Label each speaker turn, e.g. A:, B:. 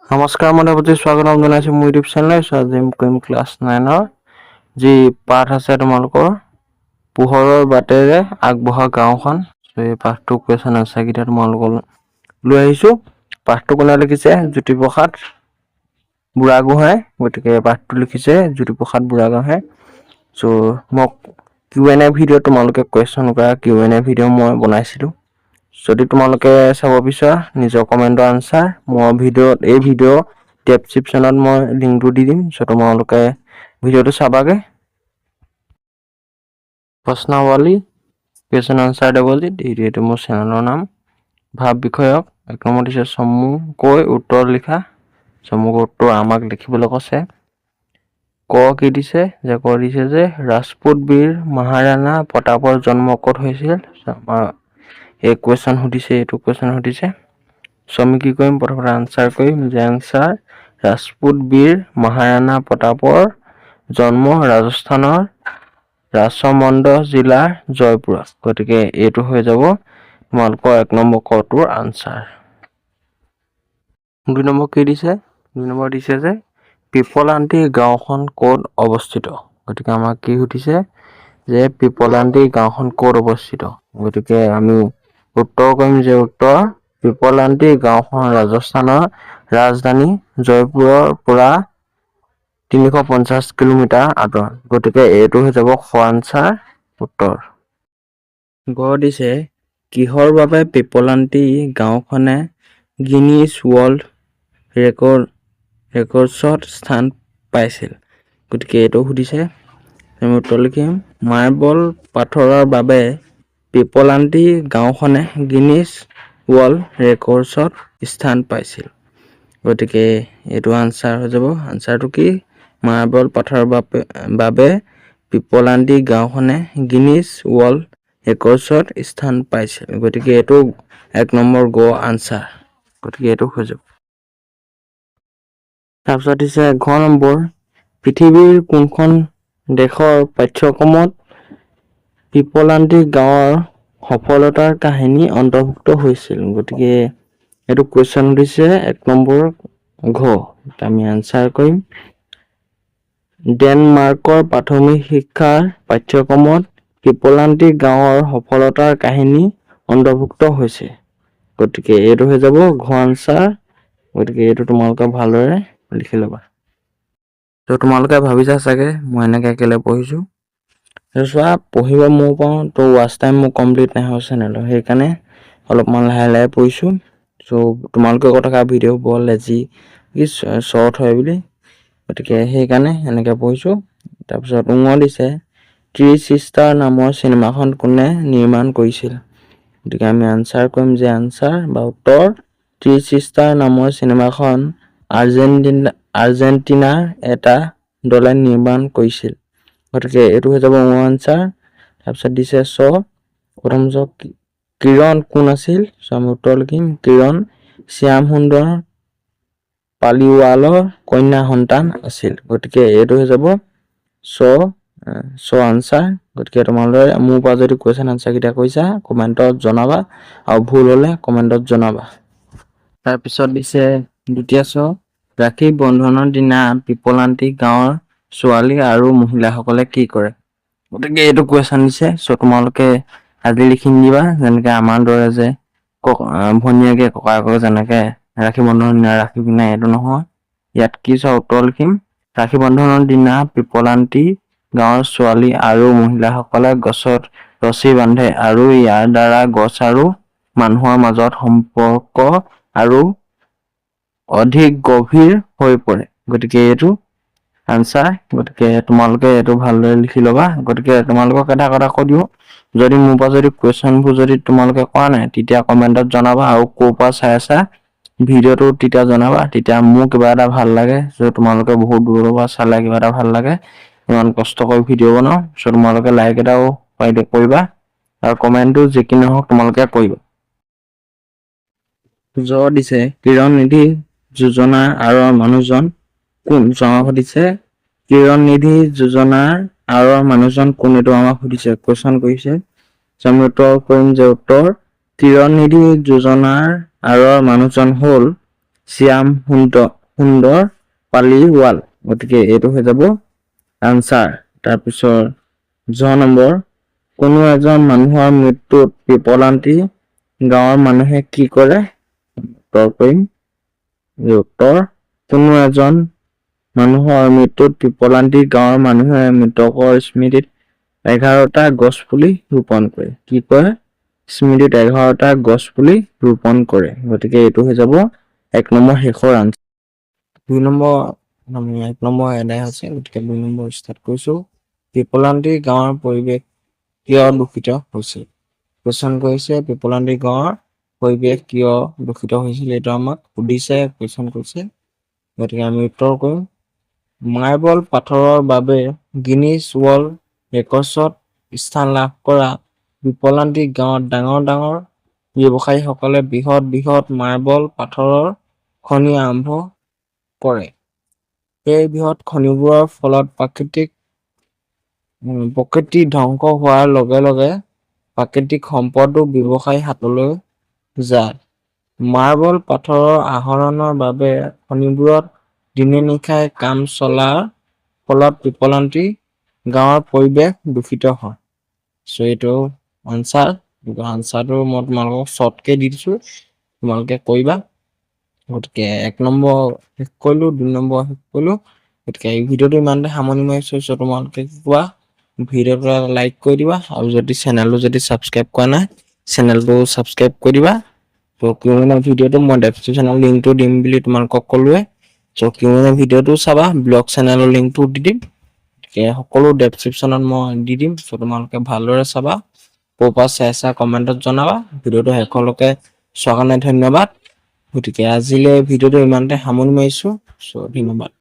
A: নমস্কাৰ মই প্ৰতি স্বাগতম জনাইছো মোৰ ইউটিউব চেনেল আজি কৰিম ক্লাছ 9 ৰ যি পাঠ আছে তোমালোকৰ পোহৰৰ বাটেৰে আগবঢ়া গাঁওখন এই পাঠটো কোৱেশ্যন আছে কিটা তোমালোকৰ লৈ আহিছো পাঠটো কোনে লিখিছে জ্যোতিপ্ৰসাদ বুঢ়াগোহাঁই গতিকে পাঠটো লিখিছে জ্যোতিপ্ৰসাদ বুঢ়াগোহাঁই সো মোক Q&A ভিডিও তোমালোকে কোৱেশ্যন কৰা Q&A ভিডিও মই বনাইছিলো যদি তোমালোকে চাব বিচাৰা নিজৰ কমেন্টৰ আনসাৰ মই এই ভিডিও ডেসক্ৰিপচনত মই লিংকটো দি দিম সো তোমালোকে ভিডিওটো চাবাগে প্ৰশ্নাৱলী কোৱেশ্যন আনসাৰ দেবলি এইটো মোৰ চেনেলৰ নাম ভাব বিষয়ক এক নম্বৰ দিছে সমূহকৈ উত্তৰ লিখা সমূহকৈ উত্তৰ আমাক লিখিবলৈ কৈছে ক কি দিছে যে ক দিছে যে ৰাজপুত বীৰ মহাৰাণা প্ৰতাপৰ জন্ম ক'ত হৈছিল এই কোৱেশ্যন সুধিছে এইটো কোৱেশ্যন সুধিছে সো আমি কি কৰিম প্ৰথমতে আনসাৰ কৰিম যে আনসাৰ ৰাজপুত বীৰ মহাৰাণা প্ৰতাপৰ জন্ম ৰাজস্থানৰ ৰাজমন্দ জিলাৰ জয়পুৰত গতিকে এইটো হৈ যাব তোমালোকৰ এক নম্বৰ কটোৰ আনসাৰ দুই নম্বৰ কি দিছে দুই নম্বৰ দিছে যে পিপলান্তি গাঁওখন ক'ত অৱস্থিত গতিকে আমাক কি সুধিছে যে পিপলান্তি গাঁওখন ক'ত অৱস্থিত গতিকে আমি উত্তৰ কৰিম যে উত্তৰ পিপলান্তি গাঁওখন ৰাজস্থানৰ ৰাজধানী জয়পুৰৰ পৰা 350 কিলোমিটাৰ আঁতৰত গতিকে এইটো হৈ যাব খ আনসাৰ উত্তৰ গ দিছে কিহৰ বাবে পিপলান্তি গাঁওখনে গিনিজ ৱৰ্ল্ড ৰেকৰ্ডছত স্থান পাইছিল গতিকে এইটো সুধিছে আমি উত্তৰ লিখিম মাৰ্বল পাথৰৰ বাবে পিপলান্তি গাঁওখনে গিনিজ ৱৰ্ল্ড ৰেকৰ্ডছত স্থান পাইছিল গতিকে এইটো আনসাৰ হৈ যাব আনসাৰটো কি মাৰ্বল পাথৰৰ বাবে পিপলান্তি গাঁওখনে গিনিজ ৱৰ্ল্ড ৰেকৰ্ডছত স্থান পাইছিল গতিকে এইটো এক নম্বৰ গ আনসাৰ গতিকে এইটো হৈ যাব তাৰপিছত দিছে ঘ নম্বৰ পৃথিৱীৰ কোনখন দেশৰ পাঠ্যক্ৰমত পিপলান্তি গাঁৱৰ সফলতাৰ কাহিনী অন্তৰ্ভুক্ত হৈছিল গতিকে এইটো কোৱেশ্যন দিছে এক নম্বৰ ঘ আমি আনসাৰ কৰিম ডেনমাৰ্কৰ প্ৰাথমিক শিক্ষাৰ পাঠ্যক্ৰমত পিপলান্তি গাঁৱৰ সফলতাৰ কাহিনী অন্তৰ্ভুক্ত হৈছে গতিকে এইটো হৈ যাব ঘ আনসাৰ গতিকে এইটো তোমালোকে ভালদৰে লিখি লবা তো তোমালোকে ভাবিছা চাগে মই এনেকৈ কেলে পঢ়িছো চোৱা পঢ়িব মই পাওঁ তো ৱাচ টাইম মোৰ কমপ্লিট নাই হোৱা চেনেলৰ সেইকাৰণে অলপমান লাহে লাহে পঢ়িছো সো তোমালোকে কথা ভিডিও বৰ লেজি শৰ্ট হয় বুলি গতিকে সেইকাৰণে এনেকৈ পঢ়িছো তাৰপিছত দিছে থ্ৰী সিষ্টাৰ নামৰ চিনেমাখন কোনে নিৰ্মাণ কৰিছিল গতিকে আমি আনসাৰ কৰিম যে আনসাৰ বা উত্তৰ থ্ৰী সিষ্টাৰ নামৰ চিনেমাখন আৰ্জেণ্টিনাৰ এটা দলে নিৰ্মাণ কৰিছিল গতিকে এইটো হৈ যাব মোৰ আনসাৰ তাৰপিছত দিছে প্ৰথম কিৰণ কোন আছিল আমি উত্তৰ লিখিম কিৰণ শ্যাম সুন্দৰ পালিৱালৰ কন্যা সন্তান আছিল গতিকে এইটো হৈ যাব আনসাৰ গতিকে তোমালোকে মোৰ পৰা যদি কোৱেশ্যন আনসাৰ কিটা কৈছা কমেন্টত জনাবা আৰু ভুল হলে কমেন্টত জনাবা তাৰপিছত দিছে দ্বিতীয় ৰাখি বন্ধনৰ দিনা পিপলান্তি গাঁৱৰ ছোৱালী আৰু মহিলাসকলে কি কৰে গতিকে এইটো কোৱেশ্যন দিছে তোমালোকে আজি লিখি দিবা যেনেকৈ আমাৰ দৰে যে ভনীয়েকে ককায়েকক যেনেকৈ ৰাখি বন্ধনৰ দিনা ৰাখি পিনে এইটো নহয় ইয়াত কি উত্তৰ লিখিম ৰাখি বন্ধনৰ দিনা পিপলান্তি গাঁৱৰ ছোৱালী আৰু মহিলাসকলে গছত ৰছী বান্ধে আৰু ইয়াৰ দ্বাৰা গছ আৰু মানুহৰ মাজত সম্পৰ্ক আৰু অধিক গভীৰ হৈ পৰে গতিকে এইটো আনসাৰ গতিকে তোমালোকে এইটো ভালদৰে লিখি লবা গতিকে তোমালোকক এটা কথা কৈ দিও যদি মোৰ পৰা যদি কোৱেশ্যনবোৰ যদি তোমালোকে কৰা নাই তেতিয়া কমেন্টত জনাবা আৰু ক'ৰ পৰা চাই আছা ভিডিওটো তেতিয়া জনাবা তেতিয়া মোৰ কিবা এটা ভাল লাগে যে তোমালোকে বহুত দূৰৰ পৰা চালে কিবা এটা ভাল লাগে ইমান কষ্ট কৰি ভিডিও বনাও তোমালোকে লাইক এটাও কৰিবা আৰু কমেন্টটো যিকি নহওক তোমালোকে কৰিবা দিছে কিৰণ নিধি যোজনাৰ আঁৰৰ মানুহজন কোন আমাক সুধিছে কিৰণ নিধি যোজনাৰ আঁৰৰ মানুহজন কোন এইটো আমাক সুধিছে কোৱেশ্যন কৰিছে আমি উত্তৰ কৰিম যে উত্তৰ কিৰণ নিধি যোজনাৰ আঁৰৰ মানুহজন হ'ল শ্যাম সুন্দৰ পালি ৱাল গতিকে এইটো হৈ যাব আনসাৰ তাৰপিছত জ নম্বৰ কোনো এজন মানুহৰ মৃত্যুত পিপলান্তি গাঁৱৰ মানুহে কি কৰে উত্তৰ কৰিম উত্তৰ কোনো এজন মানুহৰ মৃত্যুত পিপলান্তি গাঁৱৰ মানুহে মৃতকৰ স্মৃতিত 11টা গছ পুলি ৰোপণ কৰে কি কয় স্মৃতিত 11টা গছ পুলি ৰোপণ কৰে গতিকে এইটো হৈ যাব 1 নম্বৰ শেষৰ আনসাৰ 2 নম্বৰ আমি 1 নম্বৰ এদাই আছে গতিকে 2 নম্বৰ ষ্টাৰ্ট কৰিছো পিপলান্তি গাঁৱৰ পৰিৱেশ কিয় দূষিত হৈছিল কোৱেশ্চন কৰিছে পিপলান্তি গাঁৱৰ পৰিৱেশ কিয় দূষিত হৈছিল এটা আমাক সুধিছে কোৱেশ্চন কৰিছে গতিকে আমি উত্তৰ কৰিম মাৰ্বল পাথৰৰ বাবে গিনিছ ৱৰ্ল্ড ৰেকৰ্ডছত স্থান লাভ কৰা পিপলান্তি গাঁৱত ডাঙৰ ডাঙৰ ব্যৱসায়ীসকলে বৃহৎ মাৰ্বল পাথৰৰ খনি আৰম্ভ কৰে এই বৃহৎ খনিবোৰৰ ফলত প্ৰকৃতি ধ্বংস হোৱাৰ লগে লগে প্ৰাকৃতিক সম্পদো ব্যৱসায়ী হাতলৈ যায় মাৰ্বল পাথৰৰ আহৰণৰ বাবে খনিবোৰত দিনে নিশাই কাম চলাৰ ফলত পিপলান্তি গাঁৱৰ পৰিৱেশ দূষিত হয় সো এইটো আনসাৰটো মই তোমালোকক শৰ্টকে দি দিছো তোমালোকে কৰিবা গতিকে 1 নম্বৰ শেষ কৰিলো 2 নম্বৰ শেষ কৰিলো গতিকে এই ভিডিঅটো ইমানতে সামৰণি মাৰিছো তোমালোকে কোৱা ভিডিঅটো লাইক কৰি দিবা আৰু যদি চেনেলটো যদি সাবস্ক্ৰাইব কৰা নাই চেনেলটো সাবস্ক্ৰাইব কৰি দিবা তো কিয়নো ভিডিঅটো মই ডেসক্ৰিপচনৰ লিংকটো দিম বুলি তোমালোকক ক'লোৱে সো কিয়নো ভিডিঅটো চাবা ব্লগ চেনেলৰ লিংকটো দি দিম সকলো ডেসক্ৰিপচনত মই দি দিম সো তোমালোকে ভালদৰে চাবা পোপা চাইছা কমেন্টত জনাবা ভিডিঅটো শেষলৈকে চোৱাৰ কাৰণে ধন্যবাদ গতিকে আজিলৈ ভিডিঅটো ইমানতে সামৰণি মাৰিছো সো ধন্যবাদ